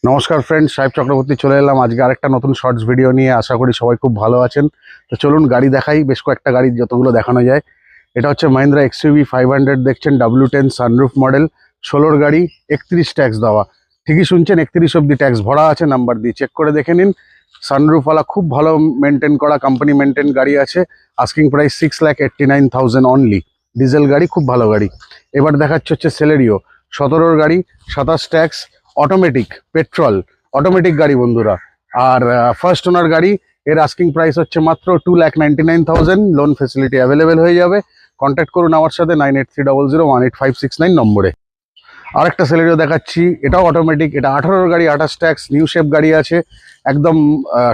নমস্কার ফ্রেন্ড, সাহেব চক্রবর্তী চলে এলাম আজকে আরেকটা নতুন শর্টস ভিডিও নিয়ে। আশা করি সবাই খুব ভালো আছেন। তো চলুন গাড়ি দেখাই, বেশ কয়েকটা গাড়ি যতগুলো দেখানো যায়। এটা হচ্ছে মাহিন্দ্রা এক্সইউভি 500 দেখছেন, W10 সানরুফ মডেল, 16 গাড়ি, 31 ট্যাক্স দেওয়া। ঠিকই শুনছেন, 31 অব্দি ট্যাক্স ভরা আছে, নাম্বার দিয়ে চেক করে দেখে নিন। সানরুফওয়ালা খুব ভালো মেনটেন করা, কোম্পানি মেনটেন গাড়ি আছে। Asking price 6,89,000 only. ডিজেল গাড়ি, খুব ভালো গাড়ি। এবার দেখাচ্ছে হচ্ছে সেলেরিও, 17 গাড়ি, 27 ট্যাক্স, অটোমেটিক, পেট্রোল, অটোমেটিক গাড়ি বন্ধুরা। আর ফার্স্ট ওনার গাড়ি, এর আস্কিং প্রাইস হচ্ছে মাত্র 2,99,000। লোন ফেসিলিটি অ্যাভেলেবেল হয়ে যাবে। কন্ট্যাক্ট করুন আমার সাথে 9830018569 নম্বরে। আরেকটা সেলেরিও দেখাচ্ছি, এটাও অটোমেটিক। এটা 18 গাড়ি, 28 ট্যাক্স, নিউ শেপ গাড়ি আছে, একদম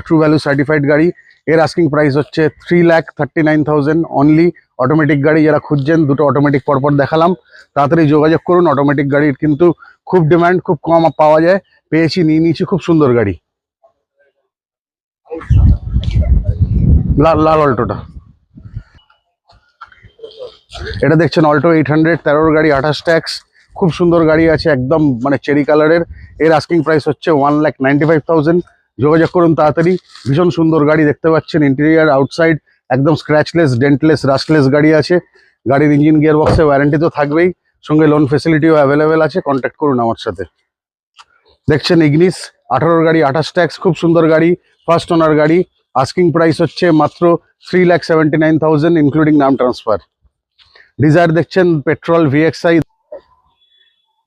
ট্রু ভ্যালু সার্টিফাইড গাড়ি। এর আস্কিং প্রাইস হচ্ছে 3,39,000 অনলি। অটোমেটিক গাড়ি যারা খুঁজছেন, দুটো অটোমেটিক পরপর দেখালাম, তাড়াতাড়ি যোগাযোগ করুন। অটোমেটিক গাড়ির কিন্তু খুব ডিমান্ড, খুব কম পাওয়া যায়। পেয়েছি, নিয়ে নিয়েছি, খুব সুন্দর গাড়ি। লাল লাল অল্টোটা, এটা দেখছেন অল্টো 800, 13 গাড়ি, 28 ট্যাক্স, খুব সুন্দর গাড়ি আছে, একদম মানে চেরি কালারের। এর আস্কিং প্রাইস হচ্ছে 1,95,000। যোগাযোগ করুন তাড়াতাড়ি। ভীষণ সুন্দর গাড়ি, দেখতে পাচ্ছেন ইন্টেরিয়ার আউটসাইড একদম স্ক্র্যাচলেস, ডেন্টলেস, রাস্টলেস গাড়ি আছে। গাড়ির ইঞ্জিন গিয়ার বক্সে ওয়ারেন্টি তো থাকবেই, সঙ্গে লোন ফেসিলিটিও অ্যাভেলেবেল আছে। কন্ট্যাক্ট করুন আমার সাথে। দেখছেন ইগনিস, 18 গাড়ি, 28 ট্যাক্স, খুব সুন্দর গাড়ি, ফার্স্ট ওনার গাড়ি। আস্কিং প্রাইস হচ্ছে মাত্র 3,79,000 ইনক্লুডিং নাম ট্রান্সফার। ডিজায়ার দেখছেন, পেট্রোল VXI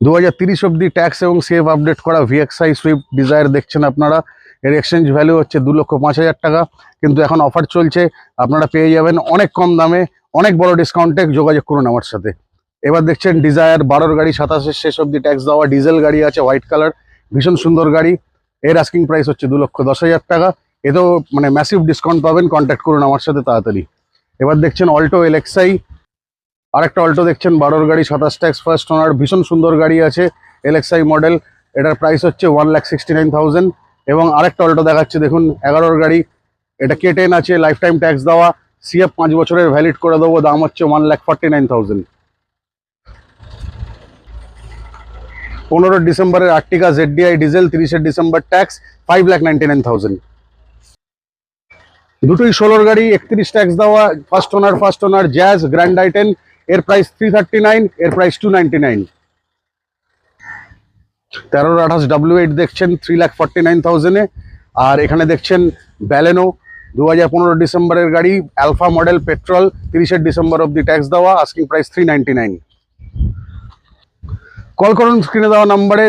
2030 অব্দি ট্যাক্স এবং সেভ আপডেট করা VXI সুইফট ডিজায়ার দেখছেন আপনারা। এর এক্সচেঞ্জ ভ্যালু হচ্ছে 2,05,000 টাকা, কিন্তু এখন অফার চলছে, আপনারা পেয়ে যাবেন অনেক কম দামে, অনেক বড় ডিসকাউন্টে। যোগাযোগ করুন আমার সাথে। এবার দেখছেন ডিজায়ার 12 গাড়ি, 27 শেষ অব্দি ট্যাক্স দেওয়া, ডিজেল গাড়ি আছে, হোয়াইট কালার, ভীষণ সুন্দর গাড়ি। এর আস্কিং প্রাইস হচ্ছে 2,10,000 টাকা। এতেও মানে ম্যাসিভ ডিসকাউন্ট পাবেন। কন্ট্যাক্ট করুন আমার সাথে তাড়াতাড়ি। এবার দেখছেন অল্টো LXI, আরেকটা অল্টো দেখছেন, 12 গাড়ি, 27 ট্যাক্স, ফার্স্ট ওনার, ভীষণ সুন্দর গাড়ি আছে, LXI মডেল। এটার প্রাইস হচ্ছে 1,69,000। এবং আরেকটা অল্টো দেখাচ্ছে, দেখুন 11 গাড়ি, এটা K10 আছে, লাইফ টাইম ট্যাক্স দেওয়া, CF 5 বছরের ভ্যালিড করে দেবো, দাম হচ্ছে 1,49,000। 15 ডিসেম্বরের আর্টিকা ZDI ডিজেল, 30 ডিসেম্বর ট্যাক্স, 5,99,000। দুটোই 16 গাড়ি, 31 ট্যাক্স দেওয়া, ফার্স্ট ওনার জ্যাজ গ্র্যান্ড আইটেন। এর প্রাইস 339, এর প্রাইস 299। 13-28 W8 দেখছেন 3,49,000-এ। আর এখানে দেখছেন ব্যালেনো, 2015 ডিসেম্বরের গাড়ি, অ্যালফা মডেল, পেট্রোল, 30 ডিসেম্বর অব্দি ট্যাক্স দেওয়া, আস্কিং প্রাইস 399। কল করুন স্ক্রিনে দেওয়া নাম্বারে